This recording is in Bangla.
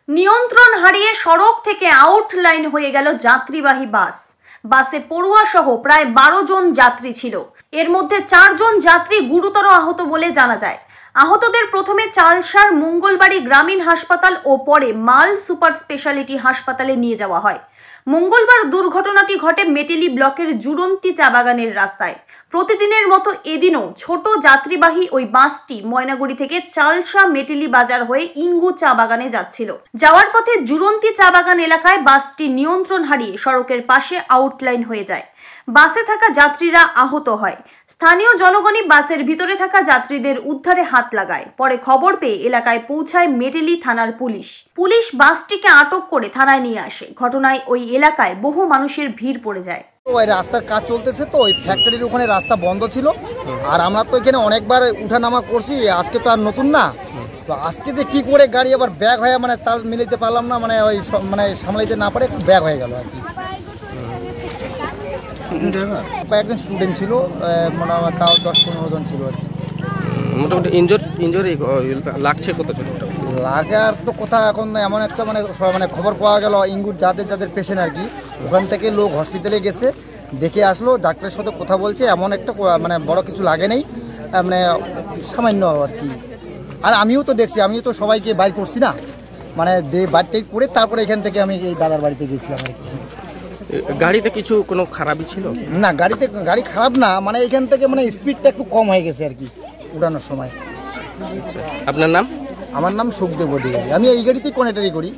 নিয়ন্ত্রণ হারিয়ে সড়ক থেকে আউটলাইন হয়ে গেল যাত্রীবাহী বাস। বাসে পড়ুয়া সহ প্রায় 12 জন যাত্রী ছিল। এর মধ্যে 4 জন যাত্রী গুরুতর আহত বলে জানা যায়। আহতদের প্রথমে চালসার মঙ্গলবাড়ি গ্রামীণ হাসপাতাল ও পরে মাল সুপার স্পেশালিটি হাসপাতালে নিয়ে যাওয়া হয়। মঙ্গলবার দুর্ঘটনাটি ঘটে মেটেলি ব্লকের জুড়ন্তি চা বাগানের রাস্তায়। প্রতিদিনের মতো এদিনও ছোট যাত্রীবাহী ওই বাসটি ময়নাগুড়ি থেকে চালসা মেটেলি বাজার হয়ে ইঙ্গু চা বাগানে যাচ্ছিল। যাওয়ার পথে জুড়ন্তি চা বাগান এলাকায় বাসটি নিয়ন্ত্রণ হারিয়ে সড়কের পাশে আউটলাইন হয়ে যায়। বাসে থাকা যাত্রীরা আহত হয়। স্থানীয় জনগণই বাসের ভিতরে থাকা যাত্রীদের উদ্ধারে হাত লাগায়। পরে খবর পেয়ে এলাকায় পৌঁছায় মেটেলি থানার পুলিশ বাসটিকে আটক করে থানায় নিয়ে আসে। ঘটনায় ওই এলাকায় বহু মানুষের ভিড় পড়ে যায়। ওই রাস্তার কাজ চলতেছে, তো ওই ফ্যাক্টরির ওখানে রাস্তা বন্ধ ছিল, আর আমরা তো এখানে অনেকবার উঠানামা করছি, আজকে তো আর নতুন না। তো আজকে যে কি করে গাড়ি আবার ব্যাগ হয়ে মানে তাল মিলাইতে পারলাম না, মানে ওই মানে সামলাইতে না পারে ব্যাগ হয়ে গেল আর কি। কয়েকজন স্টুডেন্ট ছিল, মোটামুটি তাও 10-15 জন ছিল আর কি। মোটামুটি ইনজুরি লাগছে কত জন? লাগার তো কথা এখন এমন একটা মানে খবর পাওয়া গেল ইঙ্গুর যাদের পেশেন্ট আর কি, ওখান থেকে লোক হসপিটালে গেছে, দেখে আসলো, ডাক্তারের সাথে কথা বলছে, এমন একটা মানে বড় কিছু লাগে নেই, মানে সামান্য আর কি। আর আমিও তো দেখছি, আমিও তো সবাইকে বাইর করছি না, মানে বাইরটাই করে তারপরে এখান থেকে আমি এই দাদার বাড়িতে গেছিলাম আর কি। গাড়িতে কিছু কোনো খারাপই ছিল না? গাড়ি খারাপ না, মানে এখান থেকে মানে স্পিডটা একটু কম হয়ে গেছে আর কি উড়ানোর সময়। আপনার নাম? আমার নাম সুখদেব অধিকারী, আমি এই গাড়িতেই কন্ডাক্টরি করি।